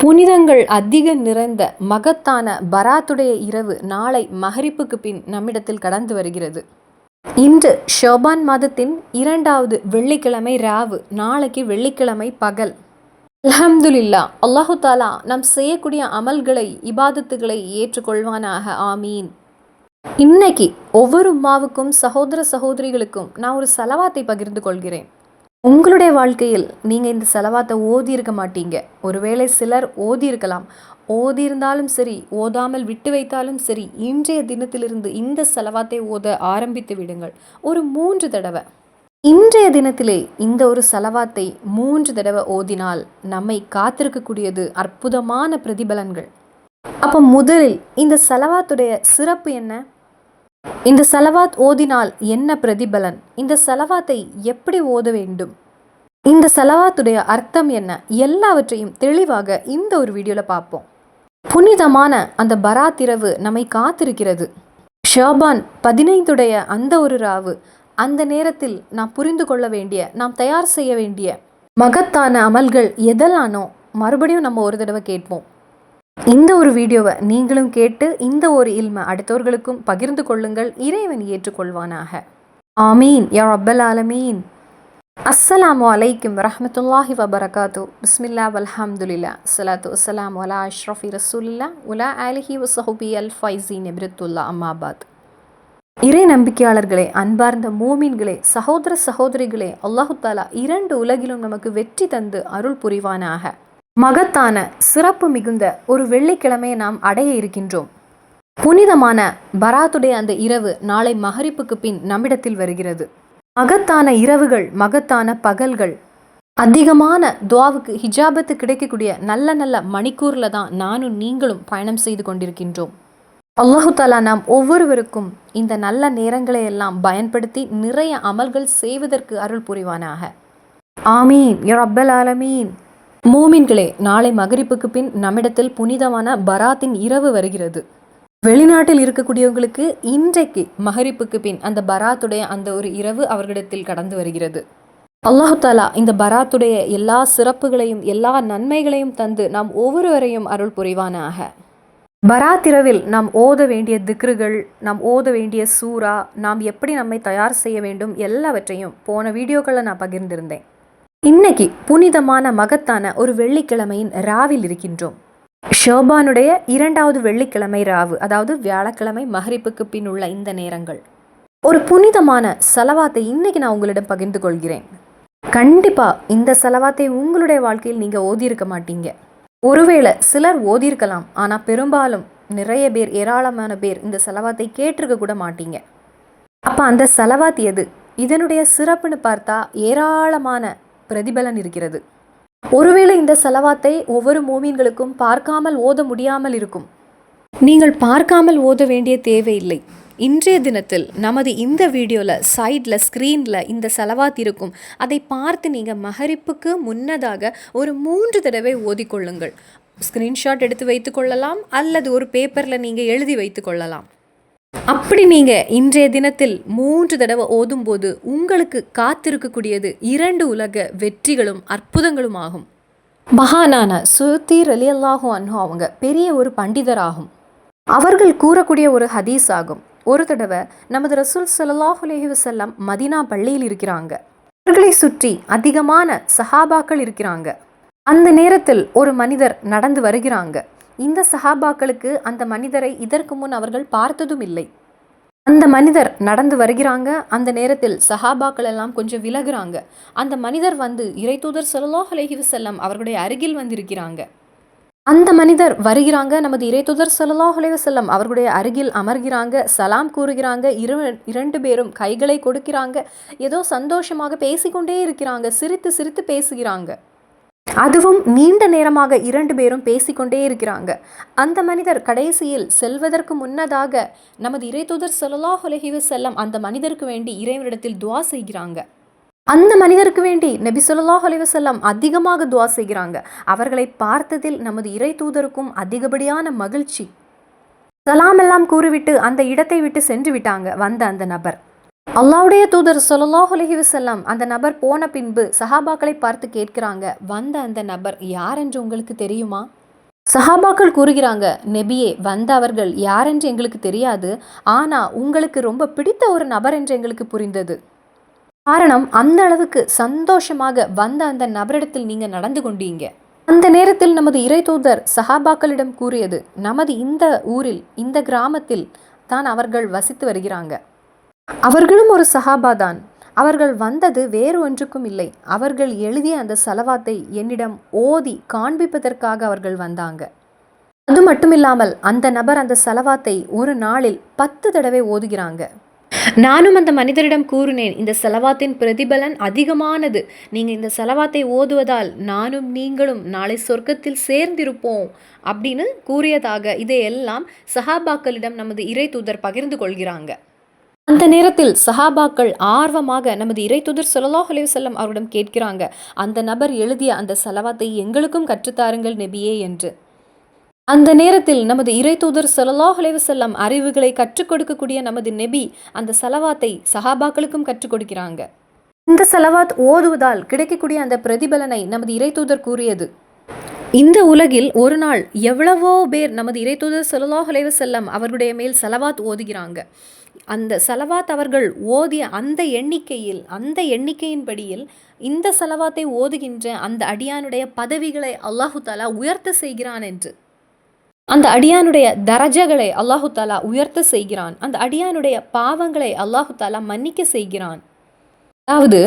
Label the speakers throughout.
Speaker 1: புனிதங்கள் அதிக நிறைந்த மகத்தான பராத்துடைய இரவு நாளை மஹரிப்புக்கு பின் நம்மிடத்தில் கடந்து வருகிறது. இன்று ஷோபான் மாதத்தின் 2வது வெள்ளிக்கிழமை ராவு, நாளைக்கு வெள்ளிக்கிழமை பகல். அல்ஹம்துலில்லாஹ், அல்லாஹு தாலா நாம் செய்யக்கூடிய அமல்களை, இபாதத்துகளை ஏற்றுக்கொள்வானாக. ஆமீன். இன்னைக்கு ஒவ்வொரு உம்மாவுக்கும், சகோதர சகோதரிகளுக்கும் நான் ஒரு சலவாத்தை பகிர்ந்து கொள்கிறேன். உங்களுடைய வாழ்க்கையில் நீங்கள் இந்த செலவாத்தை ஓதி இருக்க மாட்டீங்க. ஒருவேளை சிலர் ஓதி இருக்கலாம். ஓதி இருந்தாலும் சரி, ஓதாமல் விட்டு வைத்தாலும் சரி, இன்றைய தினத்திலிருந்து இந்த செலவாத்தை ஓத ஆரம்பித்து விடுங்கள். ஒரு 3 தடவை. இன்றைய தினத்திலே இந்த ஒரு செலவாத்தை 3 தடவை ஓதினால் நம்மை காத்திருக்கக்கூடியது அற்புதமான பிரதிபலன்கள். அப்போ முதலில் இந்த செலவாத்துடைய சிறப்பு என்ன? இந்த செலவாத் ஓதினால் என்ன பிரதிபலன்? இந்த செலவாத்தை எப்படி ஓத வேண்டும்? இந்த செலவாத்துடைய அர்த்தம் என்ன? எல்லாவற்றையும் தெளிவாக இந்த ஒரு வீடியோவில் பார்ப்போம். புனிதமான அந்த பராத் இரவு நம்மை காத்திருக்கிறது. ஷாபான் 15உடைய அந்த ஒரு ராவு. அந்த நேரத்தில் நாம் புரிந்து கொள்ள வேண்டிய, நாம் தயார் செய்ய வேண்டிய மகத்தான அமல்கள் எதெல்லானோ மறுபடியும் நம்ம ஒரு தடவை கேட்போம். இந்த ஒரு வீடியோவை நீங்களும் கேட்டு இந்த ஒரு இல்மை அடுத்தவர்களுக்கும் பகிர்ந்து கொள்ளுங்கள். இறைவன் ஏற்றுக்கொள்வானாக. ஆமீன் யா ரப்பல் ஆலமீன். அஸ்ஸலாமு அலைக்கும் வரஹ்மத்துல்லாஹி வபரகாத்து. பிஸ்மில்லாஹ் வல்ஹம்துலில்லாஹ், ஸலாத்து வஸ்ஸலாமு அலா அஷ்ரஃபி ரசூலில்லாஹ் வலா ஆலிஹி வஸஹ்பி அல் ஃபைஸீன் இப்ரத்துல்லா அம்மாபாத். இறை நம்பிக்கையாளர்களே, அன்பார்ந்த மூமின்களே, சகோதர சகோதரிகளே, அல்லாஹு தாலா 2 உலகிலும் நமக்கு வெற்றி தந்து அருள் புரிவானாக. மகத்தான சிறப்பு மிகுந்த ஒரு வெள்ளிக்கிழமையை நாம் அடைய இருக்கின்றோம். புனிதமான பராத்துடைய அந்த இரவு நாளை மஹரிப்புக்கு பின் நம்மிடத்தில் வருகிறது. மகத்தான இரவுகள், மகத்தான பகல்கள், அதிகமான துவாவுக்கு ஹிஜாபத்து கிடைக்கக்கூடிய நல்ல நல்ல மணிக்கூரில் தான் நானும் நீங்களும் பயணம் செய்து கொண்டிருக்கின்றோம். அல்லாஹு தாலா நாம் ஒவ்வொருவருக்கும் இந்த நல்ல நேரங்களை எல்லாம் பயன்படுத்தி நிறைய அமல்கள் செய்வதற்கு அருள் புரிவானாக. ஆமீன் யா ரப்பல் ஆலமீன். மூமின்களே, நாளை மகரிப்புக்கு பின் நம்மிடத்தில் புனிதமான பராத்தின் இரவு வருகிறது. வெளிநாட்டில் இருக்கக்கூடியவங்களுக்கு இன்றைக்கு மகரிப்புக்கு பின் அந்த பராத்துடைய அந்த ஒரு இரவு அவர்களிடத்தில் கடந்து வருகிறது. அல்லாஹு தாலா இந்த பராத்துடைய எல்லா சிறப்புகளையும் எல்லா நன்மைகளையும் தந்து நாம் ஒவ்வொருவரையும் அருள் புரிவானாக. பராத் இரவில் நாம் ஓத வேண்டிய திக்ருகள், நாம் ஓத வேண்டிய சூரா, நாம் எப்படி நம்மை தயார் செய்ய வேண்டும், எல்லாவற்றையும் போன வீடியோக்களை நான் பகிர்ந்திருந்தேன். இன்னைக்கு புனிதமான மகத்தான ஒரு வெள்ளிக்கிழமையின் ராவில் இருக்கின்றோம். ஷோபானுடைய 2வது வெள்ளிக்கிழமை ராவு, அதாவது வியாழக்கிழமை மஹரிப்புக்கு பின் உள்ள இந்த நேரங்கள். ஒரு புனிதமான செலவாத்தை இன்னைக்கு நான் உங்களிடம் பகிர்ந்து கொள்கிறேன். கண்டிப்பா இந்த செலவாத்தை உங்களுடைய வாழ்க்கையில் நீங்க ஓதியிருக்க மாட்டீங்க. ஒருவேளை சிலர் ஓதியிருக்கலாம், ஆனால் பெரும்பாலும் நிறைய பேர், ஏராளமான பேர் இந்த செலவாத்தை கேட்டிருக்க கூட மாட்டீங்க. அப்போ அந்த செலவாத் எது? இதனுடைய சிறப்புன்னு பார்த்தா ஏராளமான பிரதிபலன் இருக்கிறது. ஒருவேளை இந்த செலவாத்தை ஒவ்வொரு மூமின்களுக்கும் பார்க்காமல் ஓத முடியாமல் இருக்கும். நீங்கள் பார்க்காமல் ஓத வேண்டிய தேவையில்லை. இன்றைய தினத்தில் நமது இந்த வீடியோவில் சைடில் ஸ்க்ரீனில் இந்த செலவாத் இருக்கும். அதை பார்த்து நீங்கள் மஹரிப்புக்கு முன்னதாக ஒரு 3 தடவை ஓதிக்கொள்ளுங்கள். ஸ்க்ரீன்ஷாட் எடுத்து வைத்து கொள்ளலாம், அல்லது ஒரு பேப்பரில் நீங்கள் எழுதி வைத்து கொள்ளலாம். அப்படி நீங்கள் இன்றைய தினத்தில் 3 தடவை ஓதும்போது உங்களுக்கு காத்திருக்கக்கூடியது 2 உலக வெற்றிகளும் அற்புதங்களும் ஆகும். மகானான சுத்தி ரலியல்லாஹு அன்ஹு அவங்க பெரிய ஒரு பண்டிதராகும். அவர்கள் கூறக்கூடிய ஒரு ஹதீஸ் ஆகும். ஒரு தடவை நமது ரசூல் ஸல்லல்லாஹு அலைஹி வஸல்லம் மதீனா பள்ளியில் இருக்கிறாங்க. அவர்களை சுற்றி அதிகமான சஹாபாக்கள் இருக்கிறாங்க. அந்த நேரத்தில் ஒரு மனிதர் நடந்து வருகிறாங்க. இந்த சஹாபாக்களுக்கு அந்த மனிதரை இதற்கு முன் அவர்கள் பார்த்ததும் இல்லை. அந்த மனிதர் நடந்து வருகிறாங்க. அந்த நேரத்தில் சஹாபாக்கள் எல்லாம் கொஞ்சம் விலகுறாங்க. அந்த மனிதர் வந்து இறைத்தூதர் ஸல்லல்லாஹு அலைஹி வஸல்லம் அவர்களுடைய அருகில் வந்திருக்கிறாங்க. அந்த மனிதர் வருகிறாங்க, நமது இறைத்தூதர் ஸல்லல்லாஹு அலைஹி வஸல்லம் அவர்களுடைய அருகில் அமர்கிறாங்க, சலாம் கூறுகிறாங்க. 2 பேரும் கைகளை கொடுக்கிறாங்க. ஏதோ சந்தோஷமாக பேசிக்கொண்டே இருக்கிறாங்க, சிரித்து சிரித்து பேசுகிறாங்க. அதுவும் நீண்ட நேரமாக 2 பேரும் பேசிக்கொண்டே இருக்கிறாங்க. அந்த மனிதர் கடைசியில் செல்வதற்கு முன்னதாக நமது இறைத்தூதர் ஸல்லல்லாஹு அலைஹி வஸல்லம் அந்த மனிதருக்கு வேண்டி இறைவனிடத்தில் துஆ செய்கிறாங்க. அந்த மனிதருக்கு வேண்டி நபி ஸல்லல்லாஹு அலைஹி வஸல்லம் அதிகமாக துஆ செய்கிறாங்க. அவர்களை பார்த்ததில் நமது இறைத்தூதருக்கும் அதிகப்படியான மகிழ்ச்சி. சலாம் எல்லாம் கூறிவிட்டு அந்த இடத்தை விட்டு சென்று விட்டாங்க வந்த அந்த நபர். அல்லாஹ்வுடைய தூதர் ஸல்லல்லாஹு அலைஹி வஸல்லம் அந்த நபர் போன பின்பு சஹாபாக்களை பார்த்து கேட்கிறாங்க, வந்த அந்த நபர் யார் என்று உங்களுக்கு தெரியுமா? சஹாபாக்கள் கூறுகிறாங்க, நெபியே, வந்தவர்கள் யாரென்று எங்களுக்கு தெரியாது, ஆனால் உங்களுக்கு ரொம்ப பிடித்த ஒரு நபர் என்று எங்களுக்கு புரிந்தது. காரணம், அந்த அளவுக்கு சந்தோஷமாக வந்த அந்த நபரிடத்தில் நீங்கள் நடந்து கொண்டீங்க. அந்த நேரத்தில் நமது இறை தூதர் சஹாபாக்களிடம் கூறியது, நமது இந்த ஊரில், இந்த கிராமத்தில் தான் அவர்கள் வசித்து வருகிறாங்க. அவர்களும் ஒரு சஹாபா தான். அவர்கள் வந்தது வேறு ஒன்றுக்கும் இல்லை. அவர்கள் எழுதிய அந்த சலவாத்தை என்னிடம் ஓதி காண்பிப்பதற்காக அவர்கள் வந்தாங்க. அது மட்டுமில்லாமல் அந்த நபர் அந்த சலவாத்தை ஒரு நாளில் 10 தடவை ஓதுகிறாங்க. நானும் அந்த மனிதரிடம் கூறினேன், இந்த செலவாத்தின் பிரதிபலன் அதிகமானது. நீங்கள் இந்த செலவாத்தை ஓதுவதால் நானும் நீங்களும் நாளை சொர்க்கத்தில் சேர்ந்திருப்போம் அப்படின்னு கூறியதாக இதையெல்லாம் சஹாபாக்களிடம் நமது இறை தூதர் பகிர்ந்து கொள்கிறாங்க. அந்த நேரத்தில் சஹாபாக்கள் ஆர்வமாக நமது இறை தூதர் ஸல்லல்லாஹு அலைஹி வஸல்லம் அவரிடம் கேட்கிறாங்க, அந்த நபர் எழுதிய அந்த செலவாத்தை எங்களுக்கும் கற்றுத்தாருங்கள் நபியே என்று. அந்த நேரத்தில் நமது இறை தூதர் ஸல்லல்லாஹு அலைஹி வஸல்லம் அறிவுகளை கற்றுக் கொடுக்கக்கூடிய நமது நபி அந்த சலவாத்தை சஹாபாக்களுக்கும் கற்றுக் கொடுக்கிறாங்க. இந்த சலவாத் ஓதுவதால் கிடைக்கக்கூடிய அந்த பிரதிபலனை நமது இறை தூதர் கூறியது, இந்த உலகில் ஒரு நாள் எவ்வளவோ பேர் நமது இறை தூதர் ஸல்லல்லாஹு அலைஹி வஸல்லம் அவர்களுடைய மேல் சலவாத் ஓதுகிறாங்க. அந்த சலவாத் அவர்கள் ஓதிய அந்த எண்ணிக்கையின்படியில் இந்த சலவாத்தை ஓதுகின்ற அந்த அடியானுடைய பதவிகளை அல்லாஹு தாலா உயர்த்த செய்கிறான் என்று, அந்த அடியானுடைய தரஜகளை அல்லாஹு தாலா உயர்த்த செய்கிறான், அந்த அடியானுடைய பாவங்களை அல்லாஹு தாலா மன்னிக்க செய்கிறான். அதாவது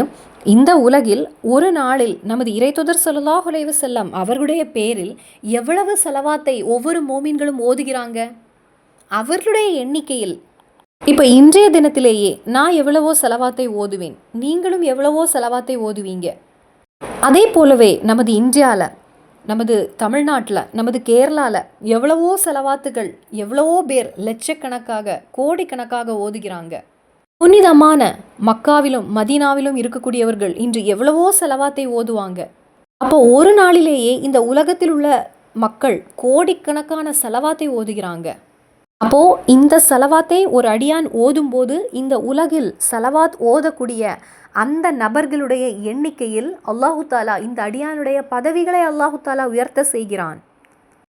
Speaker 1: இந்த உலகில் ஒரு நாளில் நமது இறை தூதர் ஸல்லல்லாஹு அலைஹி வஸல்லம் அவர்களுடைய பேரில் எவ்வளவு சலவாத்தை ஒவ்வொரு மோமீன்களும் ஓதுகிறாங்க. அவர்களுடைய எண்ணிக்கையில் இப்போ இன்றைய தினத்திலேயே நான் எவ்வளவோ செலவாத்தை ஓதுவேன், நீங்களும் எவ்வளவோ செலவாத்தை ஓதுவீங்க. அதே போலவே நமது இந்தியாவில், நமது தமிழ்நாட்டில், நமது கேரளாவில் எவ்வளவோ செலவாத்துகள் எவ்வளவோ பேர் லட்சக்கணக்காக கோடிக்கணக்காக ஓதுகிறாங்க. புனிதமான மக்காவிலும் மதீனாவிலும் இருக்கக்கூடியவர்கள் இன்று எவ்வளவோ செலவாத்தை ஓதுவாங்க. அப்போ ஒரு நாளிலேயே இந்த உலகத்தில் உள்ள மக்கள் கோடிக்கணக்கான செலவாத்தை ஓதுகிறாங்க. அப்போது இந்த சலவாத்தை ஒரு அடியான் ஓதும்போது இந்த உலகில் சலவாத் ஓதக்கூடிய அந்த நபர்களுடைய எண்ணிக்கையில் அல்லாஹு தாலா இந்த அடியானுடைய பதவிகளை அல்லாஹு தாலா உயர்த்த செய்கிறான்.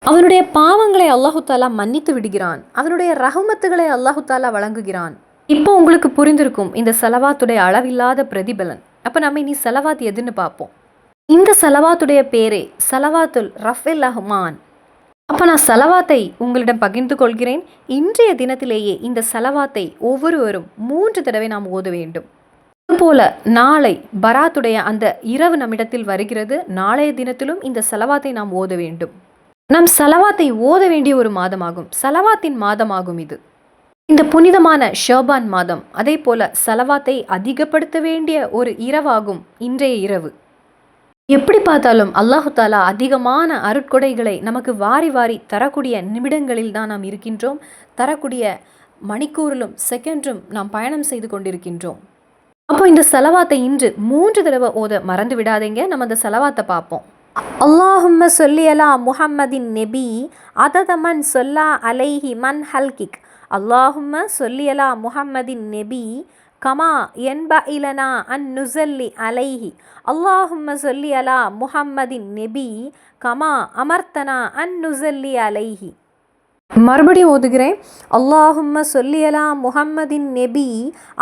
Speaker 1: அவனுடைய பாவங்களை அல்லாஹு தாலா மன்னித்து விடுகிறான். அவனுடைய ரஹமத்துகளை அல்லாஹு தாலா வழங்குகிறான். இப்போ உங்களுக்கு புரிந்திருக்கும் இந்த சலவாத்துடைய அளவில்லாத பிரதிபலன். அப்போ நம்ம இனி சலவாத் எதுன்னு பார்ப்போம். இந்த சலவாத்துடைய பேரே சலவாத்துல் ரஃபில் ரஹ்மான். அப்போ நான் சலவாத்தை உங்களிடம் பகிர்ந்து கொள்கிறேன். இன்றைய தினத்திலேயே இந்த சலவாத்தை ஒவ்வொருவரும் 3 தடவை நாம் ஓத வேண்டும். அதுபோல நாளை பராத்துடைய அந்த இரவு நம்மிடத்தில் வருகிறது. நாளைய தினத்திலும் இந்த சலவாத்தை நாம் ஓத வேண்டும். நாம் சலவாத்தை ஓத வேண்டிய ஒரு மாதமாகும், சலவாத்தின் மாதமாகும் இது. இந்த புனிதமான ஷாபான் மாதம். அதே போல சலவாத்தை அதிகப்படுத்த வேண்டிய ஒரு இரவாகும் இன்றைய இரவு. எப்படி பார்த்தாலும் அல்லாஹு தாலா அதிகமான அருட்கொடைகளை நமக்கு வாரி வாரி தரக்கூடிய நிமிடங்களில் தான் நாம் இருக்கின்றோம். தரக்கூடிய மணிக்கூறிலும் செகண்டும் நாம் பயணம் செய்து கொண்டிருக்கின்றோம். அப்போ இந்த சலவாத்தை இன்று 3 தடவை ஓத மறந்து விடாதீங்க. நம்ம அந்த சலவாத்தை பார்ப்போம். அல்லாஹும்ம சொல்லி அலா முஹம்மதின் நெபி அததமன் சொல்லா அலைஹி மன் ஹல்கிக். அல்லாஹும்ம சொல்லி அலா முஹம்மதின் நெபி கமா என்ப இலனா அன் நுசல்லி அலைஹி. அல்லாஹும்ம சொல்லி அலா முஹம்மதின் நெபி கமா அமர்த்தனா அன் நுசல்லி அலைஹி. மறுபடியும் ஓதுகிறேன். அல்லாஹும்ம சொல்லி அலா முஹம்மதின் நெபி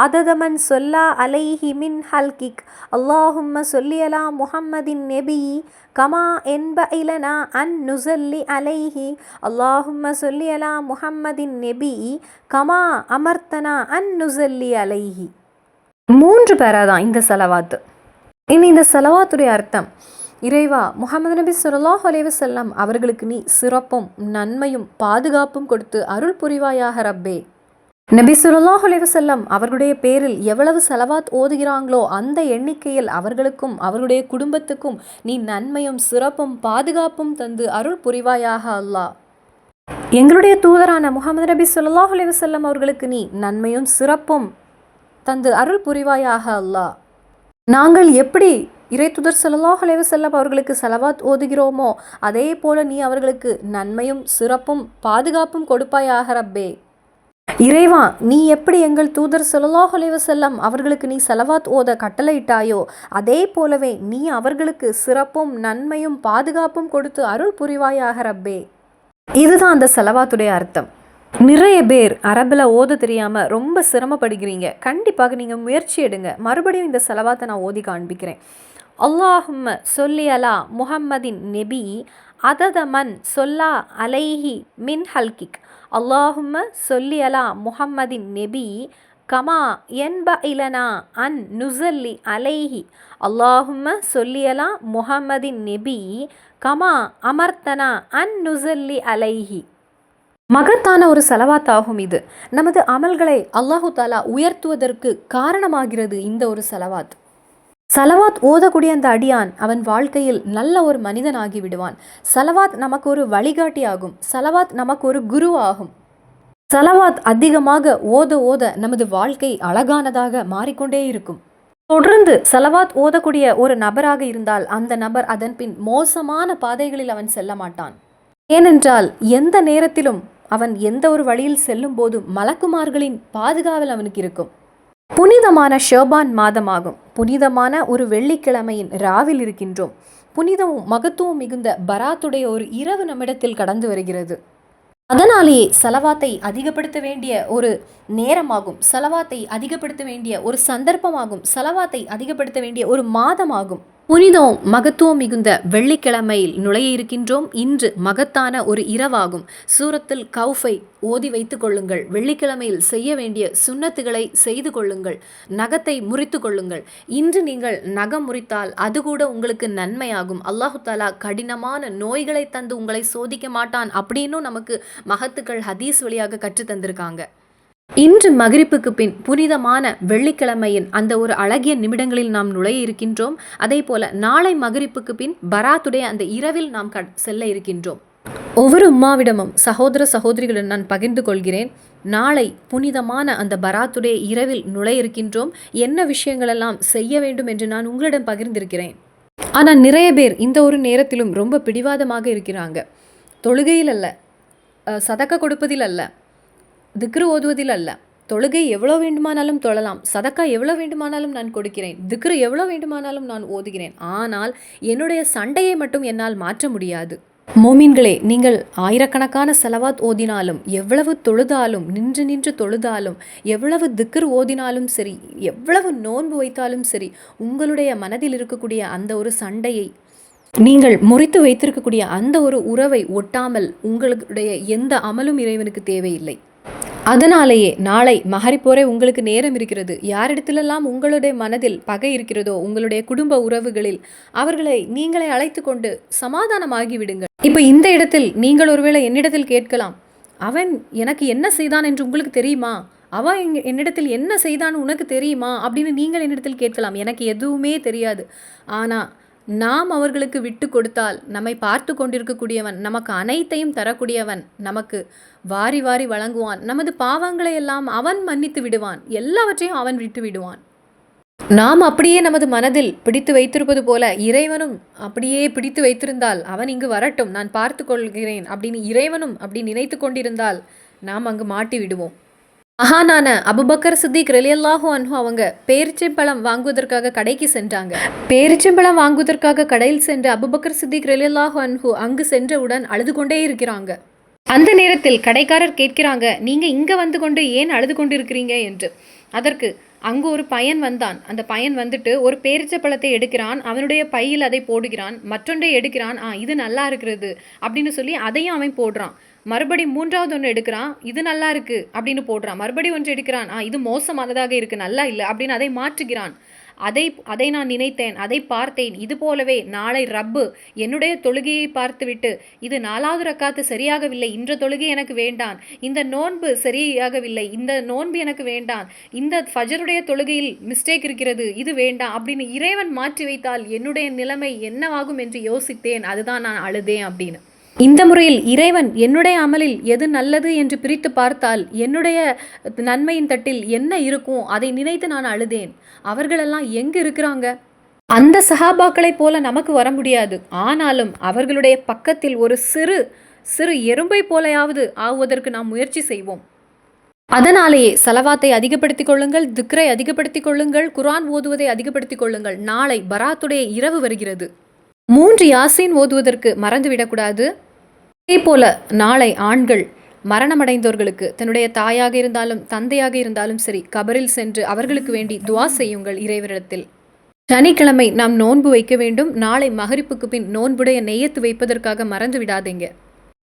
Speaker 1: அததமன் சொல்லா அலைஹி மின் ஹல்கிக். அல்லாஹும்ம சொல்லி அலா முஹம்மதின் நெபி கமா என்ப இலனா அன் நுசல்லி அலைஹி. அல்லாஹும்ம சொல்லி அலா முஹம்மதின் நெபி கமா அமர்த்தனா அன் நுசல்லி அலைஹி. 3 பேரா தான் இந்த சலவாத்து. இனி இந்த சலவாத்துடைய அர்த்தம், இறைவா, முஹம்மது நபி ஸல்லல்லாஹு அலைஹி வஸல்லம் அவர்களுக்கு நீ சிறப்பும் நன்மையும் பாதுகாப்பும் கொடுத்து அருள் புரிவாயாக ரப்பே. நபி ஸல்லல்லாஹு அலைஹி வஸல்லம் அவர்களுடைய பேரில் எவ்வளவு சலவாத் ஓதுகிறாங்களோ அந்த எண்ணிக்கையில் அவர்களுக்கும் அவர்களுடைய குடும்பத்துக்கும் நீ நன்மையும் சிறப்பும் பாதுகாப்பும் தந்து அருள் புரிவாயாக அல்லாஹ். எங்களுடைய தூதரான முஹம்மது நபி ஸல்லல்லாஹு அலைஹி வஸல்லம் அவர்களுக்கு நீ நன்மையும் சிறப்பும் தந்து அருள் புரிவாயாக அல்லாஹ். நாங்கள் எப்படி இறை தூதர் ஸல்லல்லாஹு அலைஹி வஸல்லம் அவர்களுக்கு சலவாத் ஓதுகிறோமோ அதே போல நீ அவர்களுக்கு நன்மையும் சிறப்பும் பாதுகாப்பும் கொடுப்பாயாக ரப்பே. இறைவா, நீ எப்படி எங்கள் தூதர் ஸல்லல்லாஹு அலைஹி வஸல்லம் அவர்களுக்கு நீ சலவாத் ஓத கட்டளையிட்டாயோ அதே போலவே நீ அவர்களுக்கு சிறப்பும் நன்மையும் பாதுகாப்பும் கொடுத்து அருள் புரிவாயாக ரப்பே. இதுதான் அந்த செலவாத்துடைய அர்த்தம். நிறைய பேர் அரபில் ஓத தெரியாமல் ரொம்ப சிரமப்படுகிறீங்க. கண்டிப்பாக நீங்கள் முயற்சி எடுங்க. மறுபடியும் இந்த செலவாத்தை நான் ஓதி காண்பிக்கிறேன். அல்லாஹும்ம சொல்லி அலா முஹம்மதின் நெபி அததமன் சொல்லா அலைஹி மின் ஹல்கிக். அல்லாஹும்ம சொல்லி அலா முஹம்மதின் நெபி கமா என்ப இலனா அன் நுசல்லி அலைஹி. அல்லாஹும்ம சொல்லி அலா முஹம்மதின் நெபி கமா அமர்த்தனா அன் நுசல்லி அலைஹி. மகத்தான ஒரு செலவாத்தாகும் இது. நமது அமல்களை அல்லாஹு தாலா உயர்த்துவதற்கு காரணமாகிறது இந்த ஒரு செலவாத். செலவாத் ஓதக்கூடிய அந்த அடியான் அவன் வாழ்க்கையில் நல்ல ஒரு மனிதனாகி விடுவான். செலவாத் நமக்கு ஒரு வழிகாட்டி ஆகும். செலவாத் நமக்கு ஒரு குரு ஆகும். செலவாத் அதிகமாக ஓத ஓத நமது வாழ்க்கை அழகானதாக மாறிக்கொண்டே இருக்கும். தொடர்ந்து செலவாத் ஓதக்கூடிய ஒரு நபராக இருந்தால் அந்த நபர் அதன் பின் மோசமான பாதைகளில் அவன் செல்ல மாட்டான். ஏனென்றால் எந்த நேரத்திலும் அவன் எந்த ஒரு வழியில் செல்லும் போதும் மலக்குமார்களின் பாதுகாவல் அவனுக்கு இருக்கும். புனிதமான ஷோபான் மாதமாகும். புனிதமான ஒரு வெள்ளிக்கிழமையின் ராவில் இருக்கின்றோம். புனிதமும் மகத்துவம் மிகுந்த பராத்துடைய ஒரு இரவு நம்மிடத்தில் கடந்து வருகிறது. அதனாலேயே செலவாத்தை அதிகப்படுத்த வேண்டிய ஒரு நேரமாகும். செலவாத்தை அதிகப்படுத்த வேண்டிய ஒரு சந்தர்ப்பமாகும். செலவாத்தை அதிகப்படுத்த வேண்டிய ஒரு மாதமாகும். புனிதம் மகத்துவம் மிகுந்த வெள்ளிக்கிழமையில் நுழைய இருக்கின்றோம். இன்று மகத்தான ஒரு இரவாகும். சூரத்துல் கௌஃபை ஓதி வைத்துக் கொள்ளுங்கள். வெள்ளிக்கிழமையில் செய்ய வேண்டிய சுன்னத்துகளை செய்து கொள்ளுங்கள். நகத்தை முறித்து கொள்ளுங்கள். இன்று நீங்கள் நகம் முறித்தால் அது கூட உங்களுக்கு நன்மையாகும். அல்லாஹு தாலா கடினமான நோய்களை தந்து உங்களை சோதிக்க மாட்டான் அப்படின்னும் நமக்கு மகத்துக்கள் ஹதீஸ் வழியாக கற்று தந்திருக்காங்க. இன்று மகிரிப்புக்கு பின் புனிதமான வெள்ளிக்கிழமையின் அந்த ஒரு அழகிய நிமிடங்களில் நாம் நுழைய இருக்கின்றோம். அதே போல நாளை மகிரிப்புக்கு பின் பராத்துடைய அந்த இரவில் நாம் செல்ல இருக்கின்றோம். ஒவ்வொரு உம்மாவிடமும் சகோதர சகோதரிகளுடன் நான் பகிர்ந்து கொள்கிறேன். நாளை புனிதமான அந்த பராத்துடைய இரவில் நுழைய இருக்கின்றோம். என்ன விஷயங்களெல்லாம் செய்ய வேண்டும் என்று நான் உங்களிடம் பகிர்ந்திருக்கிறேன். ஆனால் நிறைய பேர் இந்த ஒரு நேரத்திலும் ரொம்ப பிடிவாதமாக இருக்கிறாங்க. தொழுகையில் அல்ல, சதக்க கொடுப்பதில் அல்ல, திக்ரு ஓதுவதில் அல்ல. தொழுகை எவ்வளோ வேண்டுமானாலும் தொழலாம், சதக்கா எவ்வளோ வேண்டுமானாலும் நான் கொடுக்கிறேன், திக்ரு எவ்வளோ வேண்டுமானாலும் நான் ஓதுகிறேன். ஆனால் என்னுடைய சண்டையை மட்டும் என்னால் மாற்ற முடியாது. மோமீன்களே, நீங்கள் ஆயிரக்கணக்கான செலவாத் ஓதினாலும், எவ்வளவு தொழுதாலும், நின்று நின்று தொழுதாலும், எவ்வளவு திக்ரு ஓதினாலும் சரி, எவ்வளவு நோன்பு வைத்தாலும் சரி, உங்களுடைய மனதில் இருக்கக்கூடிய அந்த ஒரு சண்டையை, நீங்கள் முறித்து வைத்திருக்கக்கூடிய அந்த ஒரு உறவை ஒட்டாமல் உங்களுடைய எந்த அமலும் இறைவனுக்கு தேவையில்லை. அதனாலேயே நாளை மகரிப்போரே உங்களுக்கு நேரம் இருக்கிறது. யாரிடத்திலெல்லாம் உங்களுடைய மனதில் பகை இருக்கிறதோ, உங்களுடைய குடும்ப உறவுகளில், அவர்களை நீங்களே அழைத்து கொண்டு சமாதானமாகி விடுங்கள். இப்போ இந்த இடத்தில் நீங்கள் ஒருவேளை என்னிடத்தில் கேட்கலாம், அவன் எனக்கு என்ன செய்தான் என்று உங்களுக்கு தெரியுமா, அவன் என்னிடத்தில் என்ன செய்தான் உனக்கு தெரியுமா அப்படின்னு நீங்கள் என்னிடத்தில் கேட்கலாம். எனக்கு எதுவுமே தெரியாது. ஆனால் நாம் அவர்களுக்கு விட்டு கொடுத்தால் நம்மை பார்த்து கொண்டிருக்கக்கூடியவன், நமக்கு அனைத்தையும் தரக்கூடியவன், நமக்கு வாரி வாரி வழங்குவான். நமது பாவங்களை எல்லாம் அவன் மன்னித்து விடுவான். எல்லாவற்றையும் அவன் விட்டு விடுவான். நாம் அப்படியே நமது மனதில் பிடித்து வைத்திருப்பது போல இறைவனும் அப்படியே பிடித்து வைத்திருந்தால், அவன் இங்கு வரட்டும், நான் பார்த்து கொள்கிறேன் அப்படின்னு இறைவனும் அப்படி நினைத்து கொண்டிருந்தால் நாம் அங்கு மாட்டி விடுவோம். மகானான அபுபக்கர் சித்திக் ரலியல்லாஹு அன்ஹு அவங்க பேரிச்சம்பழம் வாங்குவதற்காக கடைக்கு சென்றாங்க. பேரிச்சம்பழம் வாங்குவதற்காக கடையில் சென்று அபுபக்கர் சித்திக் ரலியல்லாஹு அன்ஹு அங்கு சென்றவுடன் அழுது கொண்டே இருக்கிறாங்க. அந்த நேரத்தில் கடைக்காரர் கேட்கிறாங்க, நீங்க இங்க வந்து கொண்டு ஏன் அழுது கொண்டு இருக்கிறீங்க என்று. அதற்கு அங்கு ஒரு பையன் வந்தான். அந்த பையன் வந்துட்டு ஒரு பேரிச்சப்பழத்தை எடுக்கிறான், அவனுடைய பையில் அதை போடுகிறான், மற்றொன்றை எடுக்கிறான், இது நல்லா இருக்கிறது அப்படின்னு சொல்லி அதையும் அவன் போடுறான். மறுபடி மூன்றாவது ஒன்று எடுக்கிறான், இது நல்லா இருக்கு அப்படின்னு போடுறான். மறுபடி ஒன்று எடுக்கிறான், இது மோசமானதாக இருக்கு, நல்லா இல்லை அப்படின்னு அதை மாற்றுகிறான். அதை நான் நினைத்தேன், அதை பார்த்தேன். இது போலவே நாளை ரப்பு என்னுடைய தொழுகையை பார்த்துவிட்டு, இது 4வது ரக்காத்து சரியாகவில்லை, இன்ற தொழுகை எனக்கு வேண்டாம், இந்த நோன்பு சரியாகவில்லை, இந்த நோன்பு எனக்கு வேண்டாம், இந்த ஃபஜருடைய தொழுகையில் மிஸ்டேக் இருக்கிறது, இது வேண்டாம் அப்படின்னு இறைவன் மாற்றி வைத்தால் என்னுடைய நிலைமை என்னவாகும் என்று யோசித்தேன். அதுதான் நான் அழுதேன் அப்படின்னு. இந்த முறையில் இறைவன் என்னுடைய அமலில் எது நல்லது என்று பிரித்து பார்த்தால் என்னுடைய நன்மையின் தட்டில் என்ன இருக்கும் அதை நினைத்து நான் அழுதேன். அவர்களெல்லாம் எங்கு இருக்கிறாங்க? அந்த சஹாபாக்களைப் போல நமக்கு வர முடியாது. ஆனாலும் அவர்களுடைய பக்கத்தில் ஒரு சிறு சிறு எறும்பை போலையாவது ஆகுவதற்கு நாம் முயற்சி செய்வோம். அதனாலேயே சலவாத்தை அதிகப்படுத்திக் கொள்ளுங்கள், திக்ரை அதிகப்படுத்திக் கொள்ளுங்கள், குர்ஆன் ஓதுவதை அதிகப்படுத்திக் கொள்ளுங்கள். நாளை பராத்துடைய இரவு வருகிறது. 3 யாசீன் ஓதுவதற்கு மறந்துவிடக்கூடாது. இதே போல நாளை ஆண்கள் மரணமடைந்தோர்களுக்கு தன்னுடைய தாயாக இருந்தாலும் தந்தையாக இருந்தாலும் சரி கபரில் சென்று அவர்களுக்கு வேண்டி துவா செய்யுங்கள் இறைவனிடத்தில். சனிக்கிழமை நாம் நோன்பு வைக்க வேண்டும். நாளை மகரிப்புக்கு பின் நோன்புடைய நெய்யத்து வைப்பதற்காக மறந்து விடாதீங்க.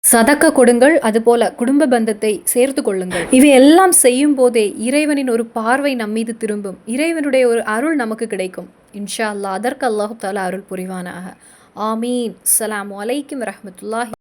Speaker 1: சதக்க கொடுங்கள், அதுபோல குடும்ப பந்தத்தை சேர்த்து கொள்ளுங்கள். இவையெல்லாம் செய்யும் போதே இறைவனின் ஒரு பார்வை நம்மீது திரும்பும், இறைவனுடைய ஒரு அருள் நமக்கு கிடைக்கும். இன்ஷா அல்லாஹ் அதற்கு அல்லாஹு தஆலா அருள் புரிவானாக. ஆமீன். அஸ்ஸலாமு அலைக்கும் வரஹ்மத்துல்லாஹி.